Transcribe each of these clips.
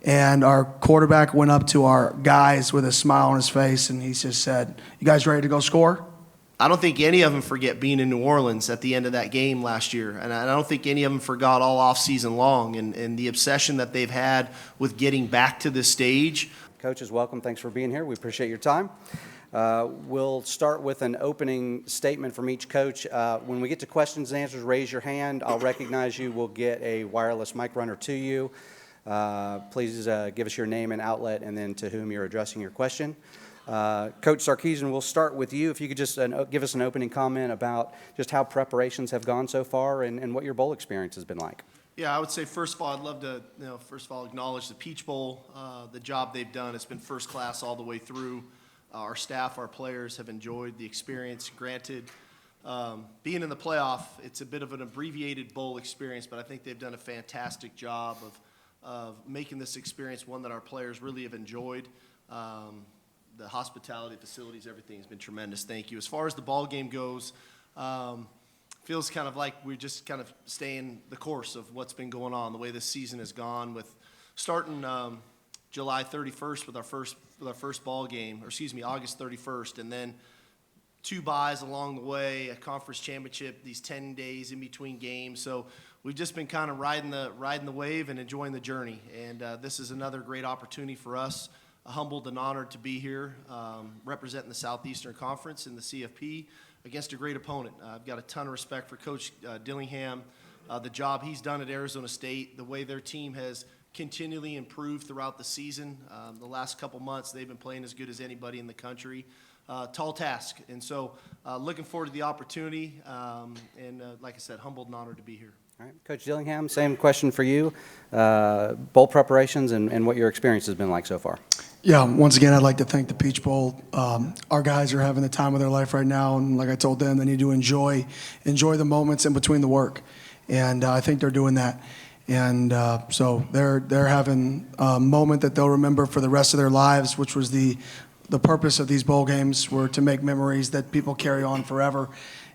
And our quarterback went up to our guys with a smile on his face, and he just said, "You guys ready to go score?" I don't think any of them forget being in New Orleans at the end of that game last year. And I don't think any of them forgot all off season long and the obsession that they've had with getting back to this stage. Coaches, welcome. Thanks for being here. We appreciate your time. We'll start with an opening statement from each coach. When we get to questions and answers, raise your hand. I'll recognize you. We'll get a wireless mic runner to you. Please give us your name and outlet and then to whom you're addressing your question. Coach Sarkisian, we'll start with you. If you could just give us an opening comment about just how preparations have gone so far and what your bowl experience has been like. Yeah, I would say, first of all, I'd love to, acknowledge the Peach Bowl, the job they've done. It's been first class all the way through. Our staff, our players have enjoyed the experience. Granted, being in the playoff, it's a bit of an abbreviated bowl experience, but I think they've done a fantastic job of making this experience one that our players really have enjoyed. The hospitality, facilities, everything has been tremendous. Thank you. As far as the ball game goes, feels kind of like we're just kind of staying the course of what's been going on, the way this season has gone, with starting July 31st with our first ball game, or excuse me, August 31st, and then 2 byes along the way, a conference championship, these 10 days in between games. So we've just been kind of riding the wave and enjoying the journey. And this is another great opportunity for us. Humbled and honored to be here representing the Southeastern Conference in the CFP against a great opponent. I've got a ton of respect for Coach Dillingham, the job he's done at Arizona State, the way their team has continually improved throughout the season. The last couple months, they've been playing as good as anybody in the country. Tall task. And so looking forward to the opportunity. And like I said, humbled and honored to be here. All right, Coach Dillingham, same question for you. Bowl preparations and what your experience has been like so far. Yeah, once again, I'd like to thank the Peach Bowl. Our guys are having the time of their life right now, and like I told them, they need to enjoy the moments in between the work, and I think they're doing that. And so they're having a moment that they'll remember for the rest of their lives, which was the purpose of these bowl games, were to make memories that people carry on forever.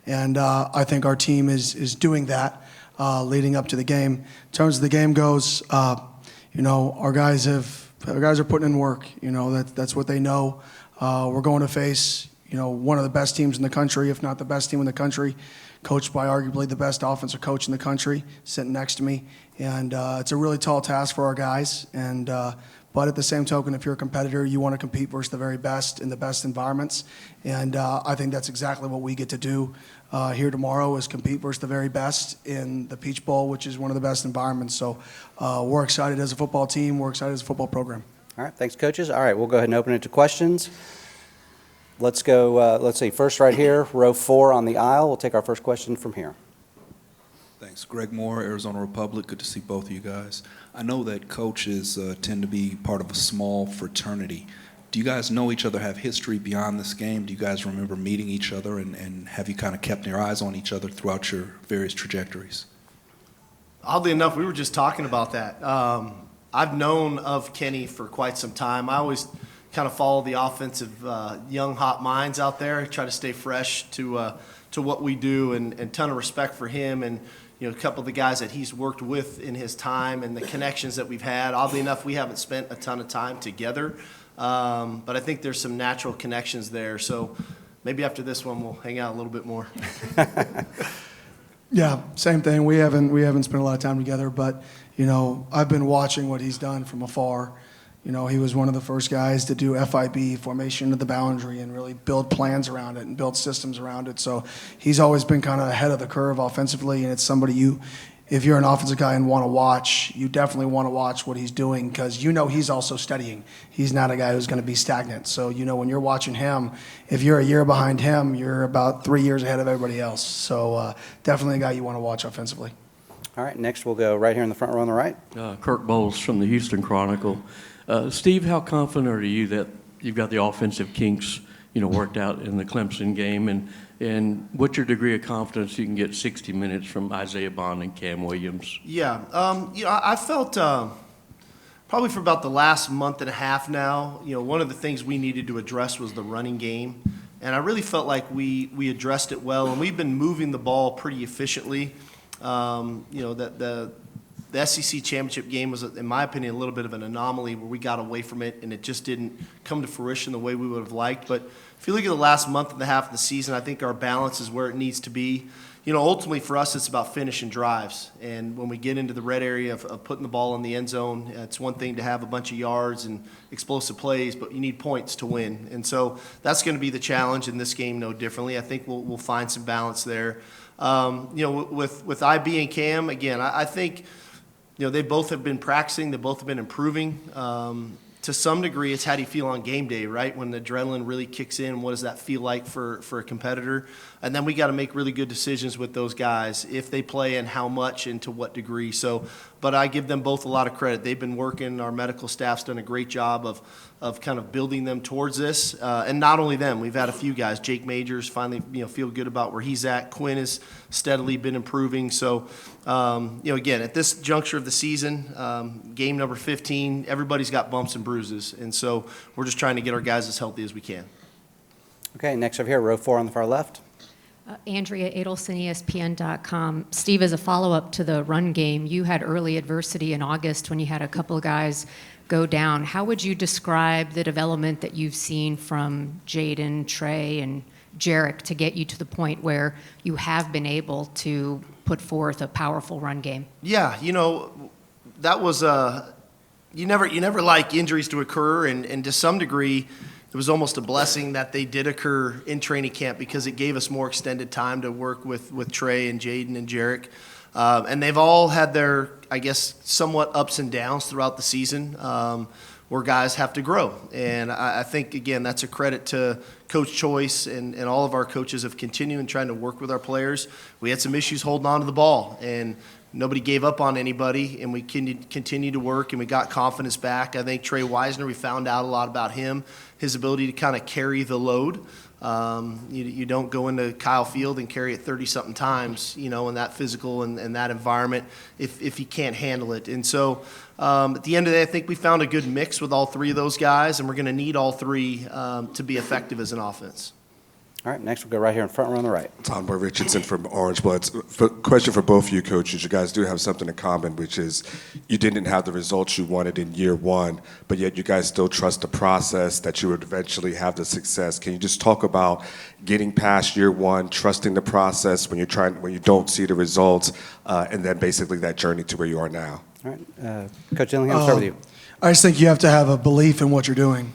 And I think our team is doing that leading up to the game. In terms of the game goes, our guys are putting in work. That's what they know. We're going to face, one of the best teams in the country, if not the best team in the country, coached by arguably the best offensive coach in the country, sitting next to me. And it's a really tall task for our guys. And but at the same token, if you're a competitor, you want to compete versus the very best in the best environments. And I think that's exactly what we get to do here tomorrow, is compete versus the very best in the Peach Bowl, which is one of the best environments. So we're excited as a football team. We're excited as a football program. All right, thanks, coaches. All right, we'll go ahead and open it to questions. Let's go, let's see, first right here, row 4 on the aisle. We'll take our first question from here. Thanks. Greg Moore, Arizona Republic. Good to see both of you guys. I know that coaches tend to be part of a small fraternity. Do you guys know each other, have history beyond this game? Do you guys remember meeting each other, and have you kind of kept your eyes on each other throughout your various trajectories? Oddly enough, we were just talking about that. I've known of Kenny for quite some time. I always kind of follow the offensive young, hot minds out there, try to stay fresh to what we do, and a ton of respect for him and a couple of the guys that he's worked with in his time and the connections that we've had. Oddly enough, we haven't spent a ton of time together, but I think there's some natural connections there. So maybe after this one, we'll hang out a little bit more. Yeah, same thing. We haven't spent a lot of time together, but I've been watching what he's done from afar. He was one of the first guys to do FIB, formation of the boundary, and really build plans around it and build systems around it. So he's always been kind of ahead of the curve offensively, and it's somebody if you're an offensive guy and want to watch, you definitely want to watch what he's doing, because he's also studying. He's not a guy who's going to be stagnant. So when you're watching him, if you're a year behind him, you're about 3 years ahead of everybody else. So definitely a guy you want to watch offensively. All right, next we'll go right here in the front row on the right. Kirk Bowles from the Houston Chronicle. Steve, how confident are you that you've got the offensive kinks, worked out in the Clemson game, and what's your degree of confidence you can get 60 minutes from Isaiah Bond and Cam Williams? Yeah, I felt probably for about the last month and a half now, one of the things we needed to address was the running game, and I really felt like we addressed it well, and we've been moving the ball pretty efficiently. That The SEC championship game was, in my opinion, a little bit of an anomaly where we got away from it and it just didn't come to fruition the way we would have liked. But if you look at the last month and a half of the season, I think our balance is where it needs to be. Ultimately for us, it's about finishing drives. And when we get into the red area of putting the ball in the end zone, it's one thing to have a bunch of yards and explosive plays, but you need points to win. And so that's going to be the challenge in this game, no differently. I think we'll find some balance there. With IB and Cam, again, I think, they both have been practicing. They both have been improving. To some degree, it's how do you feel on game day, right? When the adrenaline really kicks in, what does that feel like for a competitor? And then we got to make really good decisions with those guys, if they play and how much and to what degree. But I give them both a lot of credit. They've been working. Our medical staff's done a great job of kind of building them towards this. And not only them, we've had a few guys. Jake Majors finally, feel good about where he's at. Quinn has steadily been improving. So, again, at this juncture of the season, game number 15, everybody's got bumps and bruises. And so we're just trying to get our guys as healthy as we can. Okay, next over here, row 4 on the far left. Andrea Adelson, ESPN.com. Steve, as a follow-up to the run game, you had early adversity in August when you had a couple of guys go down. How would you describe the development that you've seen from Jaydon, Trey, and Jarek to get you to the point where you have been able to put forth a powerful run game? Yeah, that was you never like injuries to occur, and to some degree, it was almost a blessing that they did occur in training camp because it gave us more extended time to work with Trey and Jaydon and Jarek. And they've all had their, I guess, somewhat ups and downs throughout the season where guys have to grow. And I think, again, that's a credit to Coach Choice and all of our coaches of continuing trying to work with our players. We had some issues holding on to the ball, and nobody gave up on anybody, and we continued to work, and we got confidence back. I think Trey Wisner, we found out a lot about him, his ability to kind of carry the load. You don't go into Kyle Field and carry it 30-something times, in that physical and that environment if you can't handle it. And so at the end of the day, I think we found a good mix with all three of those guys, and we're going to need all three to be effective as an offense. All right, next we'll go right here in front row on the right. Tom Boy Richardson from Orange Bloods. Question for both of you coaches. You guys do have something in common, which is you didn't have the results you wanted in year one, but yet you guys still trust the process that you would eventually have the success. Can you just talk about getting past year one, trusting the process when you don't see the results, and then basically that journey to where you are now? All right, Coach Dillingham, I'll start with you. I just think you have to have a belief in what you're doing.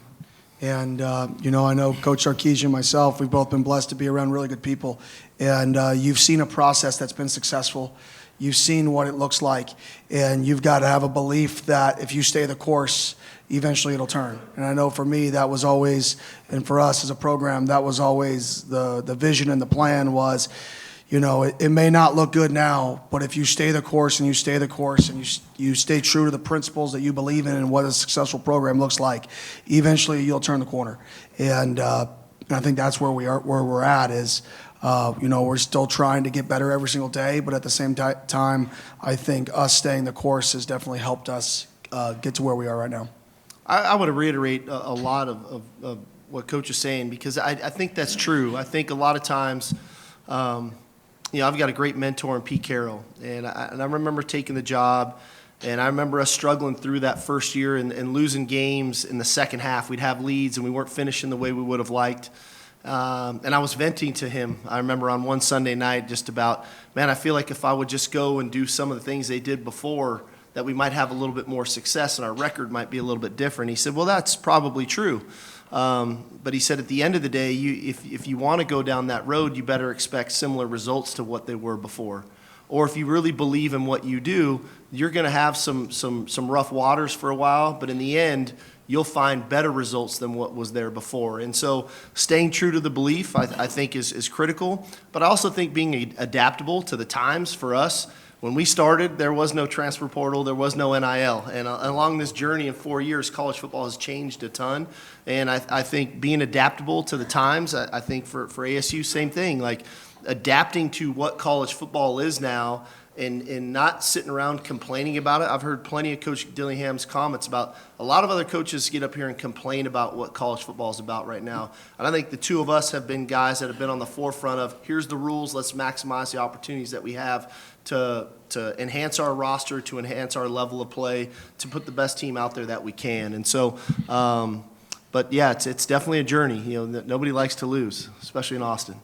And, I know Coach Sarkisian and myself, we've both been blessed to be around really good people. And you've seen a process that's been successful. You've seen what it looks like. And you've got to have a belief that if you stay the course, eventually it'll turn. And I know for me, that was always, and for us as a program, that was always the vision and the plan was, it may not look good now, but if you stay the course and you stay the course and you stay true to the principles that you believe in and what a successful program looks like, eventually you'll turn the corner. And I think that's where we're at is, we're still trying to get better every single day, but at the same time, I think us staying the course has definitely helped us get to where we are right now. I want to reiterate a lot of what Coach is saying because I think that's true. I think a lot of times, I've got a great mentor in Pete Carroll, and I remember taking the job, and I remember us struggling through that first year and losing games in the second half. We'd have leads, and we weren't finishing the way we would have liked. And I was venting to him, I remember on one Sunday night, just about, man, I feel like if I would just go and do some of the things they did before, that we might have a little bit more success and our record might be a little bit different. He said, well, that's probably true. But he said at the end of the day, if you want to go down that road, you better expect similar results to what they were before. Or if you really believe in what you do, you're going to have some rough waters for a while, but in the end, you'll find better results than what was there before. And so staying true to the belief, I think, is critical. But I also think being adaptable to the times for us. When we started, there was no transfer portal, there was no NIL. And along this journey in 4 years, college football has changed a ton. And I think being adaptable to the times, I think for ASU, same thing. Like adapting to what college football is now and not sitting around complaining about it. I've heard plenty of Coach Dillingham's comments about a lot of other coaches get up here and complain about what college football is about right now. And I think the two of us have been guys that have been on the forefront of, here's the rules, let's maximize the opportunities that we have to enhance our roster, to enhance our level of play, to put the best team out there that we can. And so, but yeah, it's definitely a journey. You know, nobody likes to lose, especially in Austin.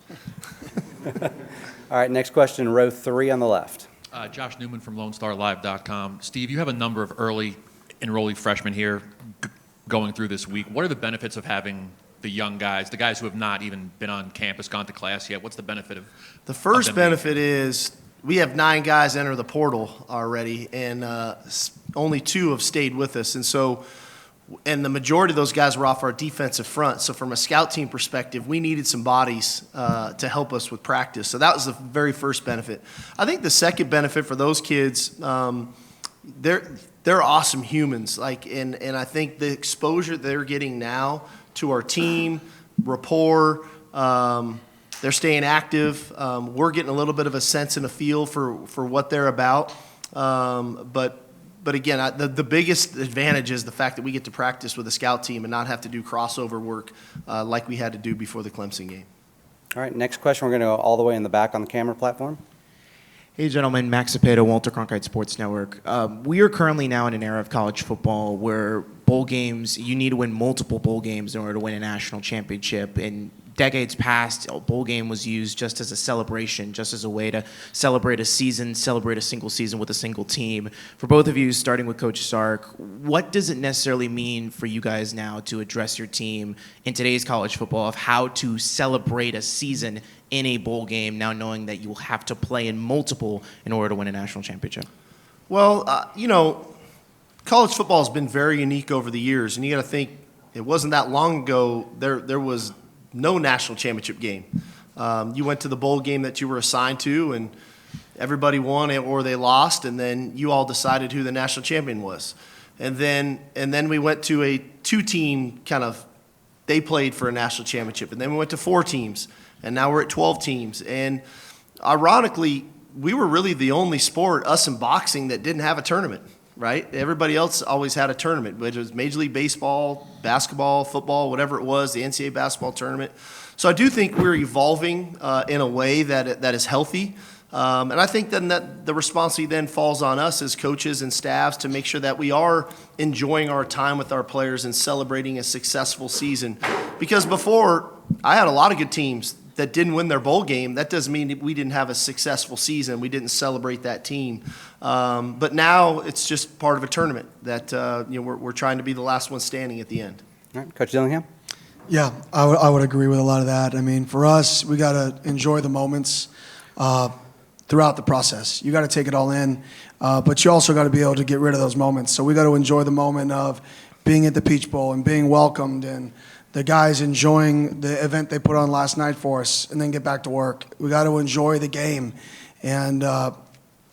All right, next question, row 3 on the left. Josh Newman from LoneStarLive.com. Steve, you have a number of early enrollee freshmen here going through this week. What are the benefits of having the young guys, the guys who have not even been on campus, gone to class yet? What's the benefit of The first of them benefit is we have 9 guys enter the portal already, and only 2 have stayed with us. And so, and the majority of those guys were off our defensive front. So from a scout team perspective, we needed some bodies to help us with practice. So that was the very first benefit. I think the second benefit for those kids, they're awesome humans. And I think the exposure they're getting now to our team, rapport, they're staying active. We're getting a little bit of a sense and a feel for what they're about. But again, the biggest advantage is the fact that we get to practice with a scout team and not have to do crossover work like we had to do before the Clemson game. All right, next question, we're going to go all the way in the back on the camera platform. Hey, gentlemen. Max Cepedo, Walter Cronkite Sports Network. We are currently now in an era of college football where bowl games, you need to win multiple bowl games in order to win a national championship. In decades past, a bowl game was used just as a celebration, just as a way to celebrate a season, celebrate a single season with a single team. For both of you, starting with Coach Sark, what does it necessarily mean for you guys now to address your team in today's college football of how to celebrate a season in a bowl game, now knowing that you will have to play in multiple in order to win a national championship? Well, you know, college football has been very unique over the years, and you got to think it wasn't that long ago there was no national championship game. You went to the bowl game that you were assigned to, and everybody won or they lost, and then you all decided who the national champion was. And then we went to a 2-team kind of, they played for a national championship, and then we went to 4 teams, and now we're at 12 teams. And ironically, we were really the only sport, us in boxing, that didn't have a tournament, right? Everybody else always had a tournament, whether it was Major League Baseball, basketball, football, whatever it was, the NCAA basketball tournament. So I do think we're evolving in a way that is healthy. And I think then that the responsibility then falls on us as coaches and staffs to make sure that we are enjoying our time with our players and celebrating a successful season. Because before, I had a lot of good teams that didn't win their bowl game. That doesn't mean we didn't have a successful season. We didn't celebrate that team. But now it's just part of a tournament that we're trying to be the last one standing at the end. All right, Coach Dillingham? Yeah, I would agree with a lot of that. I mean, for us, we got to enjoy the moments throughout the process. You got to take it all in, but you also got to be able to get rid of those moments. So we got to enjoy the moment of being at the Peach Bowl and being welcomed and the guys enjoying the event they put on last night for us, and then get back to work. We got to enjoy the game, and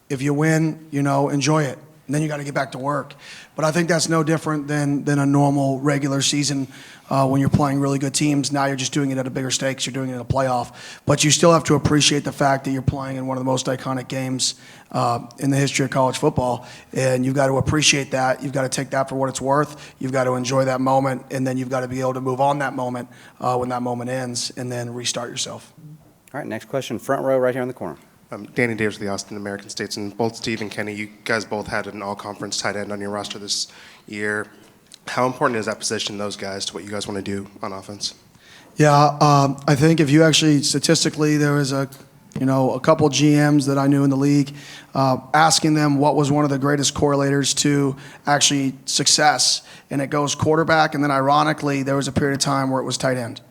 if you win, enjoy it. And then you got to get back to work. But I think that's no different than a normal regular season when you're playing really good teams. Now you're just doing it at a bigger stakes. You're doing it in a playoff. But you still have to appreciate the fact that you're playing in one of the most iconic games in the history of college football. And you've got to appreciate that. You've got to take that for what it's worth. You've got to enjoy that moment. And then you've got to be able to move on that moment when that moment ends and then restart yourself. All right, next question, front row right here in the corner. Danny Davis of the Austin American States, and both Steve and Kenny, you guys both had an all-conference tight end on your roster this year. How important is that position, those guys, to what you guys want to do on offense? Yeah, I think if you actually, statistically, there was a couple GMs that I knew in the league asking them what was one of the greatest correlators to actually success, and it goes quarterback, and then ironically, there was a period of time where it was tight end.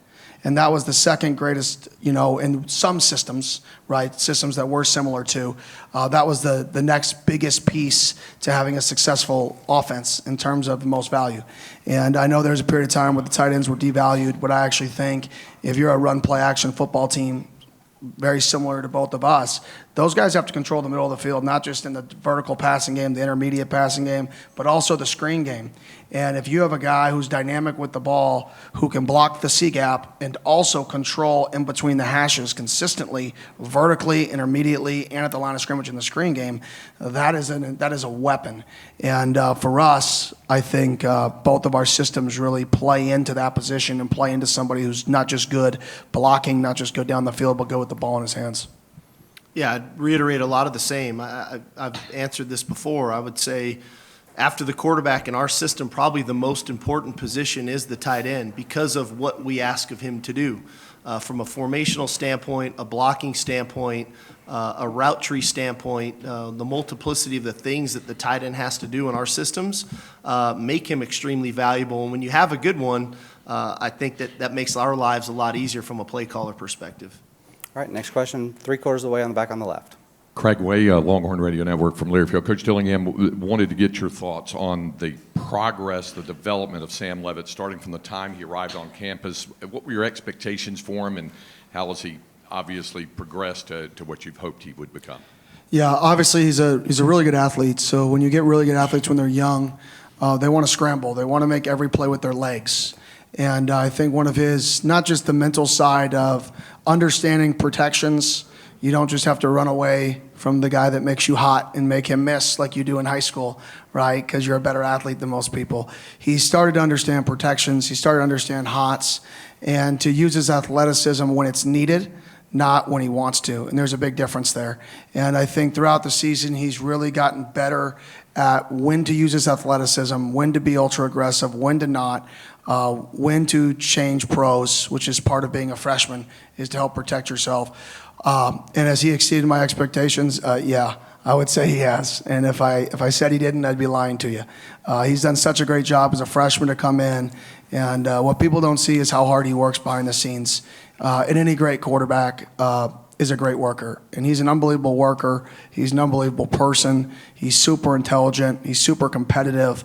And that was the second greatest, in some systems, right, systems that we're similar to. That was the next biggest piece to having a successful offense in terms of the most value. And I know there's a period of time where the tight ends were devalued, but I actually think if you're a run-play-action football team, very similar to both of us, Those guys have to control the middle of the field, not just in the vertical passing game, the intermediate passing game, but also the screen game. And if you have a guy who's dynamic with the ball, who can block the C gap and also control in between the hashes consistently, vertically, intermediately, and at the line of scrimmage in the screen game, that is a weapon. And for us, I think both of our systems really play into that position and play into somebody who's not just good blocking, not just good down the field, but good with the ball in his hands. Yeah, I'd reiterate a lot of the same. I've answered this before. I would say after the quarterback in our system, probably the most important position is the tight end because of what we ask of him to do. From a formational standpoint, a blocking standpoint, a route tree standpoint, the multiplicity of the things that the tight end has to do in our systems make him extremely valuable. And when you have a good one, I think that makes our lives a lot easier from a play caller perspective. All right, next question, 3/4 of the way on the back on the left. Craig Way, Longhorn Radio Network from Learfield. Coach Dillingham, wanted to get your thoughts on the progress, the development of Sam Leavitt, starting from the time he arrived on campus. What were your expectations for him, and how has he obviously progressed to what you've hoped he would become? Yeah, obviously he's a really good athlete. So when you get really good athletes when they're young, they want to scramble. They want to make every play with their legs. And I think one of his, not just the mental side of understanding protections. You don't just have to run away from the guy that makes you hot and make him miss like you do in high school, right? Because you're a better athlete than most people. He started to understand protections. He started to understand hots and to use his athleticism when it's needed, not when he wants to. And there's a big difference there. And I think throughout the season, he's really gotten better at when to use his athleticism, when to be ultra aggressive, when to not, when to change pros, which is part of being a freshman, is to help protect yourself. And has he exceeded my expectations? Yeah, I would say he has. And if I said he didn't, I'd be lying to you. He's done such a great job as a freshman to come in. And what people don't see is how hard he works behind the scenes. And any great quarterback is a great worker. And he's an unbelievable worker. He's an unbelievable person. He's super intelligent. He's super competitive.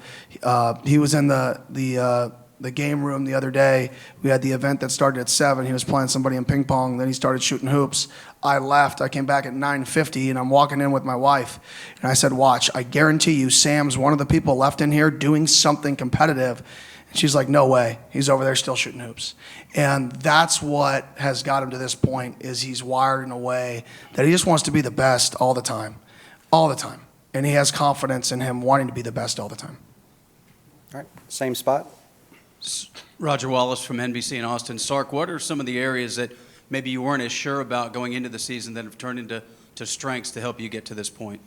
He was in the game room the other day. We had the event that started at 7. He was playing somebody in ping pong. Then he started shooting hoops. I left. I came back at 9:50, and I'm walking in with my wife. And I said, watch, I guarantee you Sam's one of the people left in here doing something competitive. And she's like, no way. He's over there still shooting hoops. And that's what has got him to this point, is he's wired in a way that he just wants to be the best all the time. All the time. And he has confidence in him wanting to be the best all the time. All right, same spot. Roger Wallace from NBC in Austin. Sark, what are some of the areas that maybe you weren't as sure about going into the season that have turned into strengths to help you get to this point?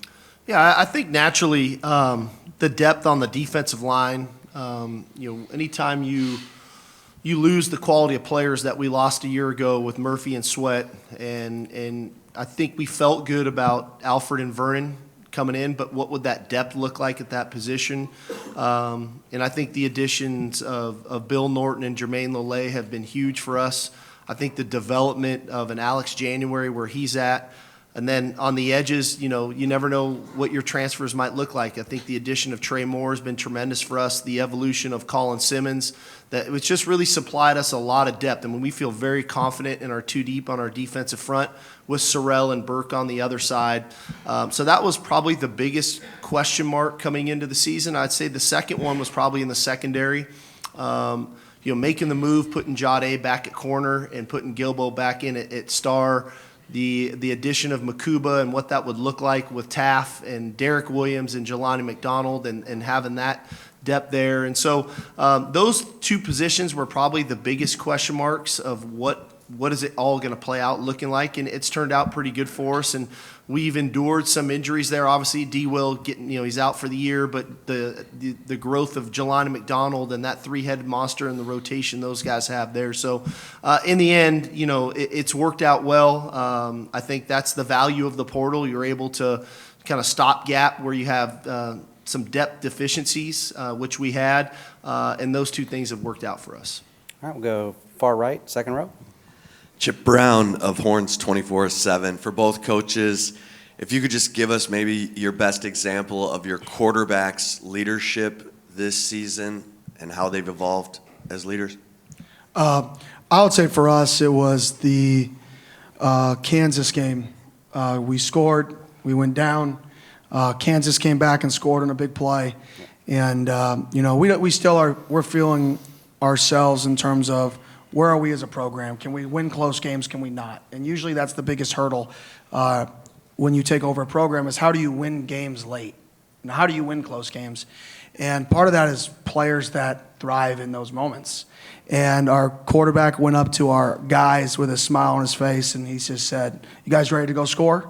Yeah, I think naturally the depth on the defensive line, anytime you lose the quality of players that we lost a year ago with Murphy and Sweat, and I think we felt good about Alfred and Vernon coming in, but what would that depth look like at that position? And I think the additions of Bill Norton and Jermaine Lollet have been huge for us. I think the development of an Alex January where he's at, and then on the edges, you never know what your transfers might look like. I think the addition of Trey Moore has been tremendous for us. The evolution of Colin Simmons, it's just really supplied us a lot of depth. I mean, we feel very confident in our two deep on our defensive front with Sorrell and Burke on the other side. So that was probably the biggest question mark coming into the season. I'd say the second one was probably in the secondary. Making the move, putting Jade back at corner and putting Gilbo back in at star. The addition of Makuba and what that would look like with Taff and Derek Williams and Jelani McDonald and having that depth there. And so those two positions were probably the biggest question marks of what is it all going to play out looking like. And it's turned out pretty good for us. And we've endured some injuries there. Obviously, D-Will he's out for the year, but the growth of Jelani McDonald and that three-headed monster and the rotation those guys have there. So in the end, it's worked out well. I think that's the value of the portal. You're able to kind of stop gap where you have some depth deficiencies, which we had, and those two things have worked out for us. All right, we'll go far right, second row. Chip Brown of Horns 24/7. For both coaches, if you could just give us maybe your best example of your quarterback's leadership this season and how they've evolved as leaders. I would say for us it was the Kansas game. We scored. We went down. Kansas came back and scored on a big play. And, we still are, we're feeling ourselves in terms of where are we as a program? Can we win close games? Can we not? And usually that's the biggest hurdle when you take over a program is how do you win games late? And how do you win close games? And part of that is players that thrive in those moments. And our quarterback went up to our guys with a smile on his face, and he just said, "You guys ready to go score?"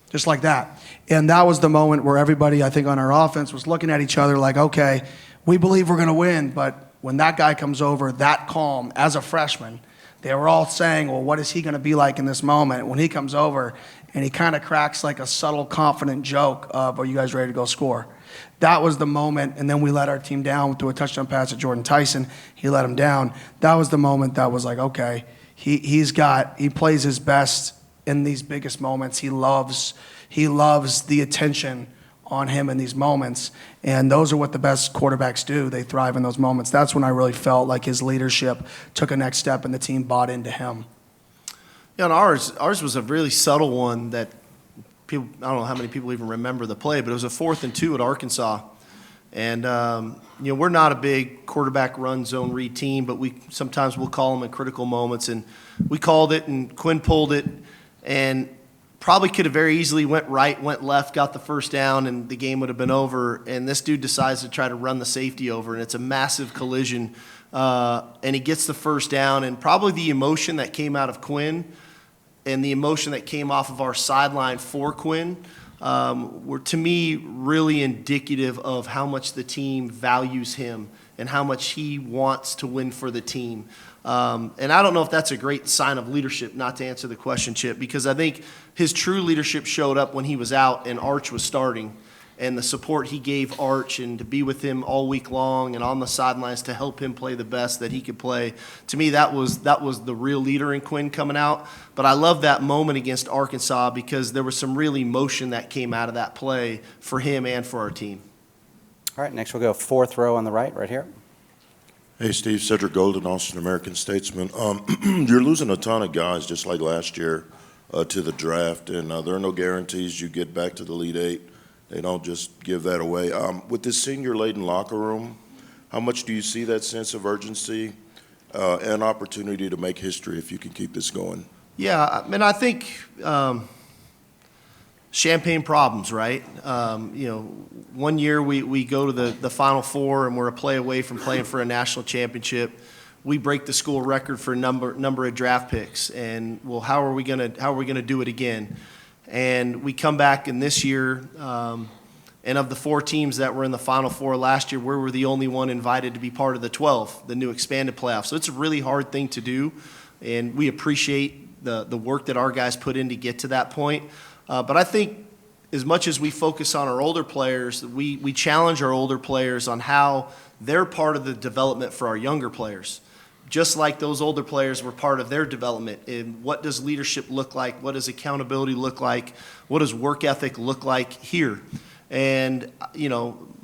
Just like that. And that was the moment where everybody, I think, on our offense was looking at each other like, okay, we believe we're going to win. But when that guy comes over that calm as a freshman, they were all saying, well, what is he going to be like in this moment? When he comes over and he kind of cracks like a subtle, confident joke of, are you guys ready to go score? That was the moment, and then we let our team down through a touchdown pass to Jordan Tyson. He let him down. That was the moment that was like, okay, he plays his best in these biggest moments. He loves the attention on him in these moments, and those are what the best quarterbacks do. They thrive in those moments. That's when I really felt like his leadership took a next step and the team bought into him. Yeah, and ours was a really subtle one that people, I don't know how many people even remember the play, but it was a 4th and 2 at Arkansas. And, we're not a big quarterback run zone read team, but sometimes we'll call them in critical moments. And we called it, and Quinn pulled it, and probably could have very easily went right, went left, got the first down, and the game would have been over. And this dude decides to try to run the safety over, and it's a massive collision. And he gets the first down, and probably the emotion that came out of Quinn and the emotion that came off of our sideline for Quinn were, to me, really indicative of how much the team values him and how much he wants to win for the team. And I don't know if that's a great sign of leadership, not to answer the question, Chip, because I think his true leadership showed up when he was out and Arch was starting, and the support he gave Arch and to be with him all week long and on the sidelines to help him play the best that he could play. To me, that was the real leader in Quinn coming out. But I love that moment against Arkansas because there was some real emotion that came out of that play for him and for our team. All right, next we'll go 4th row on the right here. Hey, Steve, Cedric Golden, Austin American Statesman. You're losing a ton of guys just like last year to the draft, and there are no guarantees you get back to the Elite Eight. They don't just give that away. With this senior-laden locker room, how much do you see that sense of urgency and opportunity to make history if you can keep this going? Yeah, I mean, I think champagne problems, right? One year we go to the Final Four and we're a play away from playing for a national championship. We break the school record for number of draft picks, and well, how are we gonna do it again? And we come back in this year, and of the 4 teams that were in the Final Four last year, we were the only one invited to be part of the 12, the new expanded playoff. So it's a really hard thing to do, and we appreciate the work that our guys put in to get to that point. But I think as much as we focus on our older players, we challenge our older players on how they're part of the development for our younger players. Just like those older players were part of their development. And what does leadership look like? What does accountability look like? What does work ethic look like here? And,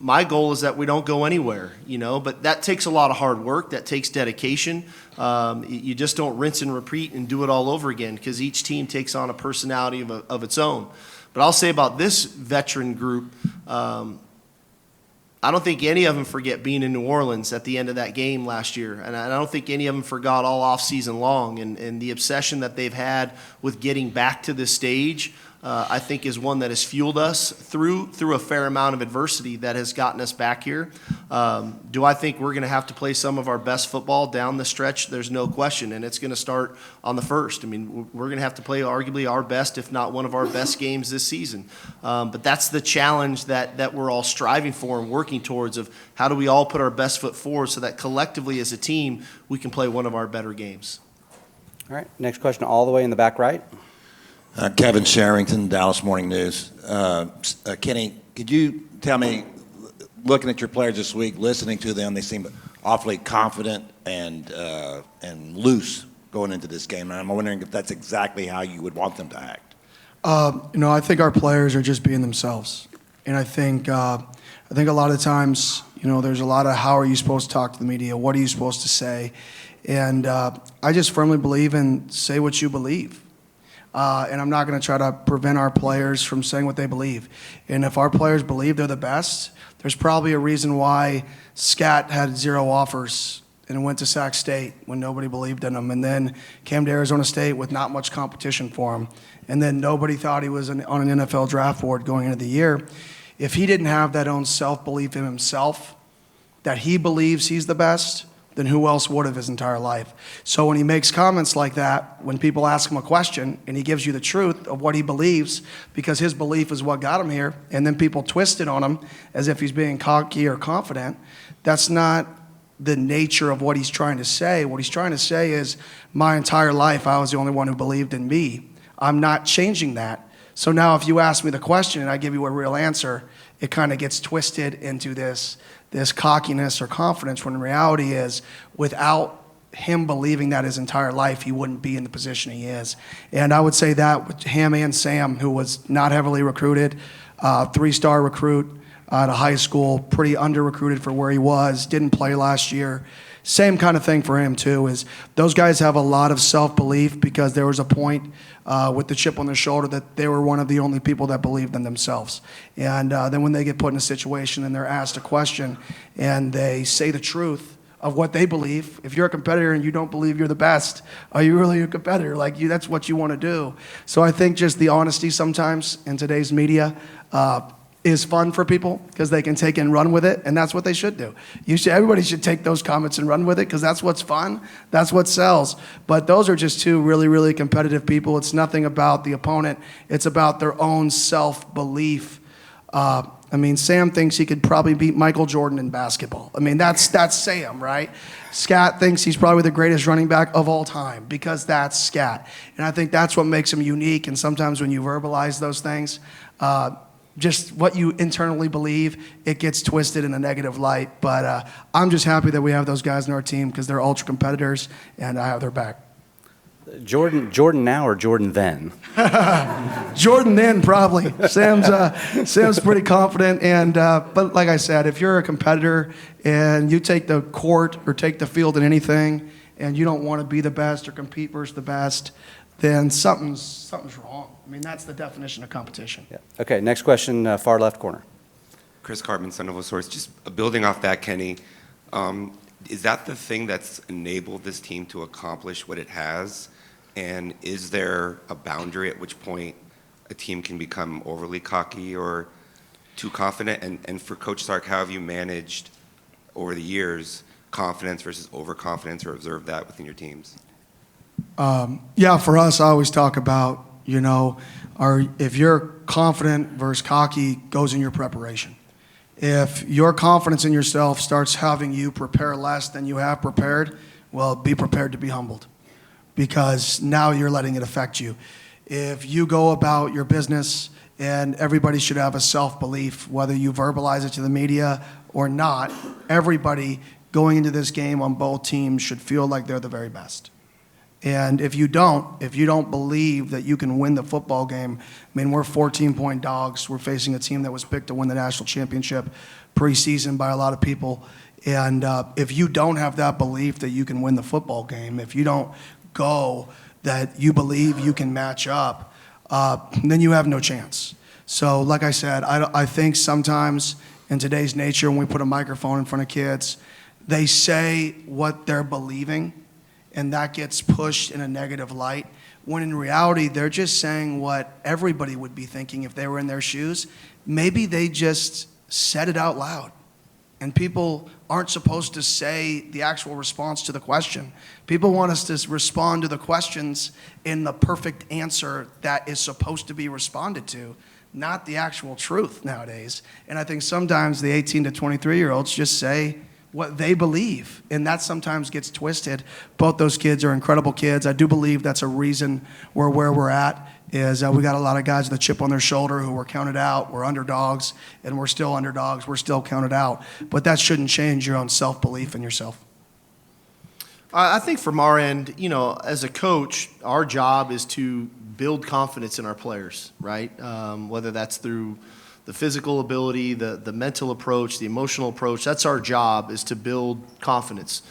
my goal is that we don't go anywhere, but that takes a lot of hard work. That takes dedication. You just don't rinse and repeat and do it all over again because each team takes on a personality of its own. But I'll say about this veteran group, I don't think any of them forget being in New Orleans at the end of that game last year. And I don't think any of them forgot all off season long. And the obsession that they've had with getting back to this stage, I think is one that has fueled us through a fair amount of adversity that has gotten us back here. Do I think we're going to have to play some of our best football down the stretch? There's no question, and it's going to start on the 1st. I mean, we're going to have to play arguably our best, if not one of our best games this season. But that's the challenge that we're all striving for and working towards of how do we all put our best foot forward so that collectively as a team we can play one of our better games. All right, next question all the way in the back right. Kevin Sherrington, Dallas Morning News. Kenny, could you tell me, looking at your players this week, listening to them, they seem awfully confident and loose going into this game. And I'm wondering if that's exactly how you would want them to act. I think our players are just being themselves. And I think a lot of times, there's a lot of how are you supposed to talk to the media? What are you supposed to say? And I just firmly believe in say what you believe. And I'm not going to try to prevent our players from saying what they believe. And if our players believe they're the best, there's probably a reason why Scat had 0 offers and went to Sac State when nobody believed in him, and then came to Arizona State with not much competition for him, and then nobody thought he was on an NFL draft board going into the year. If he didn't have that own self-belief in himself, that he believes he's the best, then who else would have his entire life? So when he makes comments like that, when people ask him a question and he gives you the truth of what he believes, because his belief is what got him here, and then people twist it on him as if he's being cocky or confident, that's not the nature of what he's trying to say. What he's trying to say is, my entire life I was the only one who believed in me. I'm not changing that. So now if you ask me the question and I give you a real answer, it kind of gets twisted into this cockiness or confidence, when the reality is, without him believing that his entire life, he wouldn't be in the position he is. And I would say that with him and Sam, who was not heavily recruited, 3-star recruit out of high school, pretty under-recruited for where he was, didn't play last year. Same kind of thing for him, too, is those guys have a lot of self-belief because there was a point with the chip on their shoulder that they were one of the only people that believed in themselves. And then when they get put in a situation and they're asked a question and they say the truth of what they believe, if you're a competitor and you don't believe you're the best, are you really a competitor? That's what you want to do. So I think just the honesty sometimes in today's media is fun for people because they can take and run with it, and that's what they should do. Everybody should take those comments and run with it because that's what's fun, that's what sells. But those are just two really, really competitive people. It's nothing about the opponent. It's about their own self-belief. Sam thinks he could probably beat Michael Jordan in basketball. That's Sam, right? Scat thinks he's probably the greatest running back of all time because that's Scat. And I think that's what makes him unique, and sometimes when you verbalize those things, just what you internally believe, it gets twisted in a negative light. But I'm just happy that we have those guys in our team because they're ultra competitors, and I have their back. Jordan now or Jordan then? Jordan then, probably. Sam's pretty confident, and but like I said, if you're a competitor and you take the court or take the field in anything, and you don't want to be the best or compete versus the best, then something's wrong. That's the definition of competition. Yeah. Okay, next question, far left corner. Chris Cartman, Son of a Source. Just building off that, Kenny, is that the thing that's enabled this team to accomplish what it has? And is there a boundary at which point a team can become overly cocky or too confident? And for Coach Sark, how have you managed over the years confidence versus overconfidence, or observed that within your teams? For us, I always talk about, if you're confident versus cocky goes in your preparation. If your confidence in yourself starts having you prepare less than you have prepared, well, be prepared to be humbled because now you're letting it affect you. If you go about your business, and everybody should have a self-belief, whether you verbalize it to the media or not, everybody going into this game on both teams should feel like they're the very best. And if you don't believe that you can win the football game, we're 14-point dogs. We're facing a team that was picked to win the national championship preseason by a lot of people. And if you don't have that belief that you can win the football game, if you don't go that you believe you can match up, then you have no chance. So like I said, I think sometimes in today's nature, when we put a microphone in front of kids, they say what they're believing, and that gets pushed in a negative light, when in reality, they're just saying what everybody would be thinking if they were in their shoes. Maybe they just said it out loud. And people aren't supposed to say the actual response to the question. People want us to respond to the questions in the perfect answer that is supposed to be responded to, not the actual truth nowadays. And I think sometimes the 18 to 23-year-olds just say what they believe, and that sometimes gets twisted. Both those kids are incredible kids. I do believe that's a reason we're where we're at, is we got a lot of guys with a chip on their shoulder who were counted out. We're underdogs, and we're still underdogs. We're still counted out. But that shouldn't change your own self-belief in yourself. I think from our end, as a coach, our job is to build confidence in our players, right? Whether that's through the physical ability, the mental approach, the emotional approach. That's our job, is to build confidence.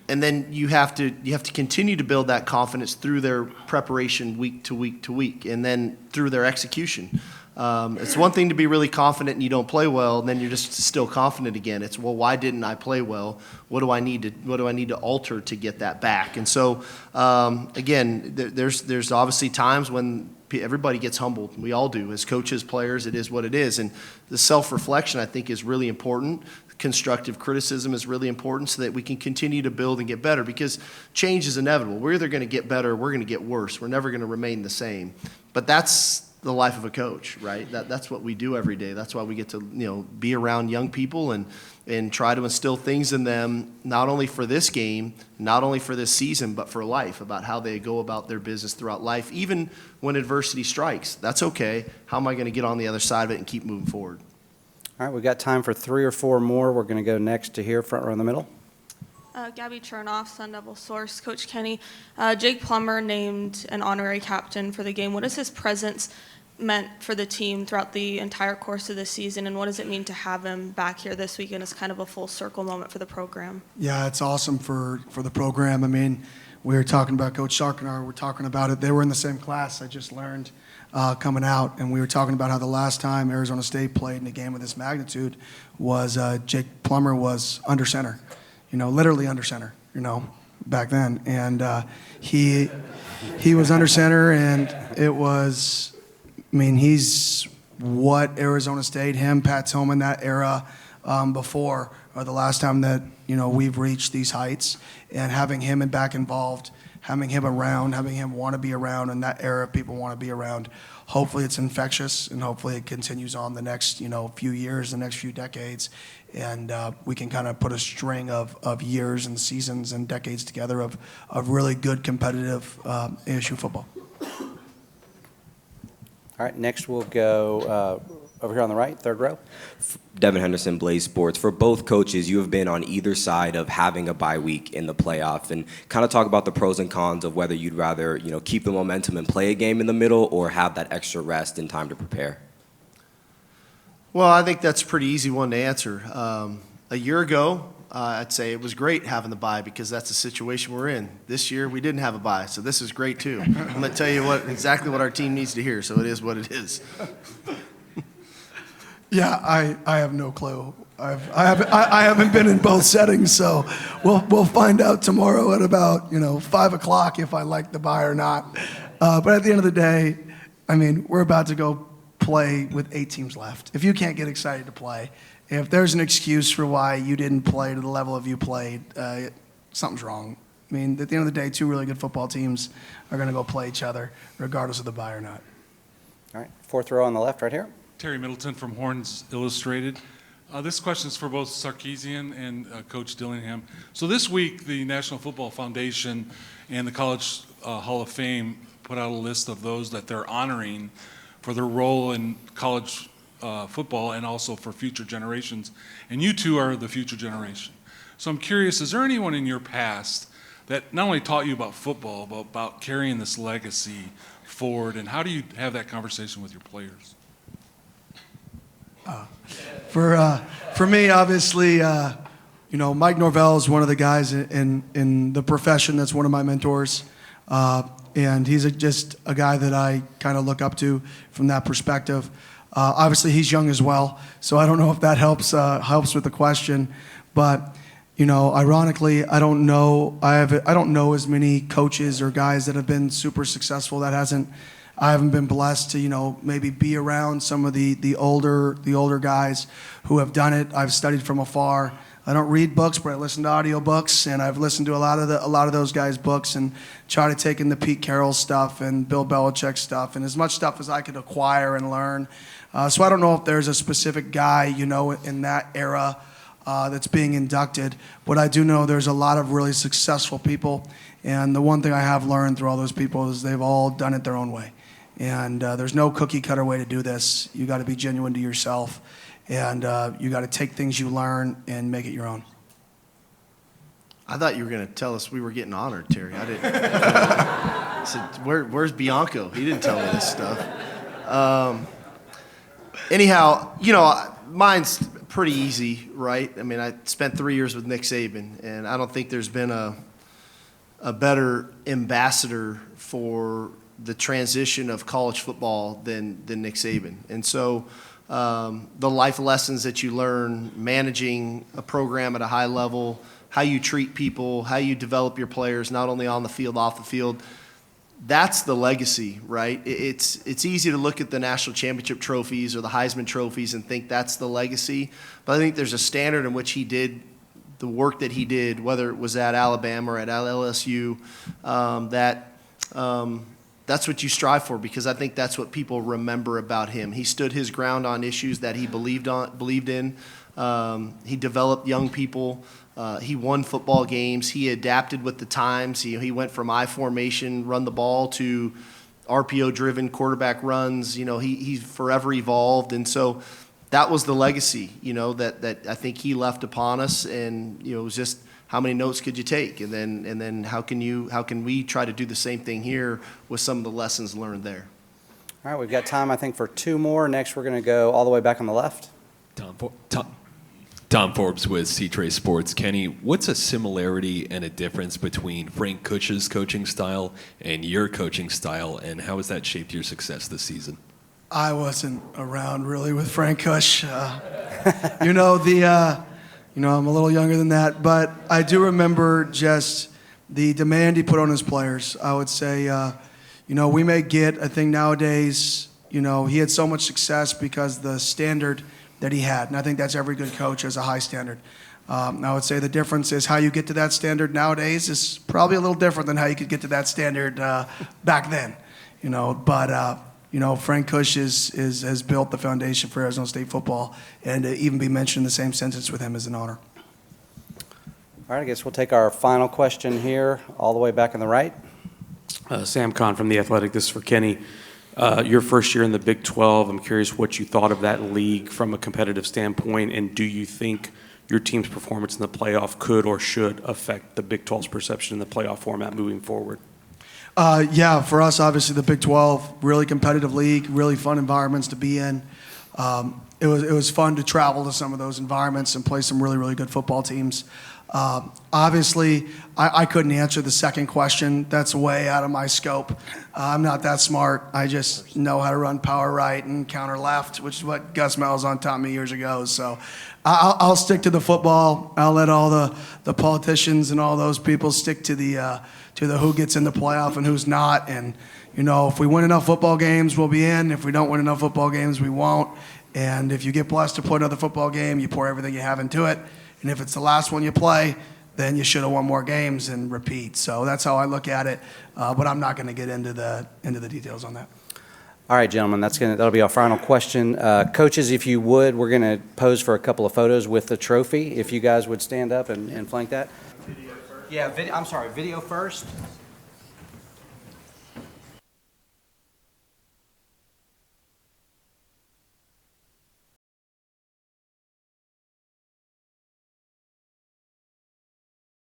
And then you have to continue to build that confidence through their preparation week to week to week, and then through their execution. It's one thing to be really confident and you don't play well, and then you're just still confident again. It's, well, why didn't I play well? What do I need to alter to get that back? And so, again, there's obviously times when everybody gets humbled. We all do. As coaches, players, it is what it is. And the self-reflection, I think, is really important. Constructive criticism is really important so that we can continue to build and get better, because change is inevitable. We're either going to get better or we're going to get worse. We're never going to remain the same. But that's the life of a coach, right? That's what we do every day. That's why we get to, be around young people and try to instill things in them, not only for this game, not only for this season, but for life, about how they go about their business throughout life, even when adversity strikes. That's okay. How am I going to get on the other side of it and keep moving forward? All right, we've got time for 3 or 4 more. We're going to go next to here, front row in the middle. Gabby Chernoff, Sun Devil Source. Coach Kenny, Jake Plummer named an honorary captain for the game. What has his presence meant for the team throughout the entire course of the season, and what does it mean to have him back here this weekend as kind of a full circle moment for the program? Yeah, it's awesome for the program. I mean, we were talking about Coach Sark and I were talking about it. They were in the same class, I just learned, coming out, and we were talking about how the last time Arizona State played in a game of this magnitude was Jake Plummer was under center, literally under center, back then. And he was under center, and it was, he's what Arizona State, him, Pat Tillman, that era before, or the last time that, we've reached these heights, and having him and back involved, having him around, having him want to be around, and that era people want to be around. Hopefully it's infectious, and hopefully it continues on the next, few years, the next few decades, and we can kind of put a string of years and seasons and decades together of really good competitive ASU football. All right, next we'll go over here on the right, third row. Devin Henderson, Blaze Sports. For both coaches, you have been on either side of having a bye week in the playoff, and kind of talk about the pros and cons of whether you'd rather, keep the momentum and play a game in the middle, or have that extra rest and time to prepare. Well, I think that's a pretty easy one to answer. A year ago, I'd say it was great having the bye, because that's the situation we're in. This year, we didn't have a bye, so this is great too. I'm going to tell you exactly what our team needs to hear, so it is what it is. Yeah, I have no clue. I haven't been in both settings, so we'll find out tomorrow at about 5 o'clock if I like the bye or not. But at the end of the day, we're about to go play with 8 teams left. If you can't get excited to play, if there's an excuse for why you didn't play to the level of you played, something's wrong. At the end of the day, 2 really good football teams are going to go play each other, regardless of the bye or not. All right, fourth row on the left right here. Terry Middleton from Horns Illustrated. This question is for both Sarkisian and Coach Dillingham. So this week, the National Football Foundation and the College Hall of Fame put out a list of those that they're honoring for their role in college football and also for future generations. And you two are the future generation. So I'm curious, is there anyone in your past that not only taught you about football, but about carrying this legacy forward, and how do you have that conversation with your players? For me, obviously, Mike Norvell is one of the guys in the profession that's one of my mentors, and he's just a guy that I kind of look up to from that perspective. Obviously, he's young as well, so I don't know if that helps with the question. But ironically, I don't know as many coaches or guys that have been super successful I haven't been blessed to, maybe be around some of the older guys who have done it. I've studied from afar. I don't read books, but I listen to audiobooks, and I've listened to a lot of those guys' books and try to take in the Pete Carroll stuff and Bill Belichick stuff and as much stuff as I could acquire and learn. So I don't know if there's a specific guy, in that era that's being inducted, but I do know there's a lot of really successful people, and the one thing I have learned through all those people is they've all done it their own way. And there's no cookie cutter way to do this. You got to be genuine to yourself, and you got to take things you learn and make it your own. I thought you were going to tell us we were getting honored, Terry. I didn't. I said, where's Bianco? He didn't tell me this stuff. Anyhow, mine's pretty easy, right? I mean, I spent 3 years with Nick Saban, and I don't think there's been a better ambassador for the transition of college football than Nick Saban. And so the life lessons that you learn managing a program at a high level, how you treat people, how you develop your players, not only on the field, off the field, that's the legacy, right? It's easy to look at the national championship trophies or the Heisman trophies and think that's the legacy. But I think there's a standard in which he did the work that he did, whether it was at Alabama or at LSU, that's what you strive for, because I think that's what people remember about him. He stood his ground on issues that he believed in. He developed young people. He won football games. He adapted with the times. He went from I formation, run the ball, to RPO-driven quarterback runs. He's forever evolved, and so that was the legacy, that I think he left upon us. And it was just, how many notes could you take, and then how can we try to do the same thing here with some of the lessons learned there? All right, we've got time, I think, for two more. Next, we're going to go all the way back on the left. Tom Forbes with C-Trace Sports. Kenny, what's a similarity and a difference between Frank Kush's coaching style and your coaching style, and how has that shaped your success this season? I wasn't around really with Frank Kush. I'm a little younger than that, but I do remember just the demand he put on his players. I would say, we may get, I think nowadays, he had so much success because the standard that he had, and I think that's every good coach has a high standard. I would say the difference is how you get to that standard nowadays is probably a little different than how you could get to that standard back then. Frank Kush has built the foundation for Arizona State football, and to even be mentioned in the same sentence with him is an honor. All right, I guess we'll take our final question here, all the way back on the right. Sam Kahn from The Athletic. This is for Kenny. Your first year in the Big 12, I'm curious what you thought of that league from a competitive standpoint, and do you think your team's performance in the playoff could or should affect the Big 12's perception in the playoff format moving forward? Yeah, for us, obviously, the Big 12, really competitive league, really fun environments to be in. It was fun to travel to some of those environments and play some really, really good football teams. Obviously, I couldn't answer the second question. That's way out of my scope. I'm not that smart. I just know how to run power right and counter left, which is what Gus Malzahn taught me years ago. So I'll stick to the football. I'll let all the politicians and all those people stick to the who gets in the playoff and who's not. And, if we win enough football games, we'll be in. If we don't win enough football games, we won't. And if you get blessed to play another football game, you pour everything you have into it. And if it's the last one you play, then you should have won more games and repeat. So that's how I look at it. But I'm not going to get into the details on that. All right, gentlemen, that'll be our final question. Coaches, if you would, we're going to pose for a couple of photos with the trophy. If you guys would stand up and flank that. Yeah, video first.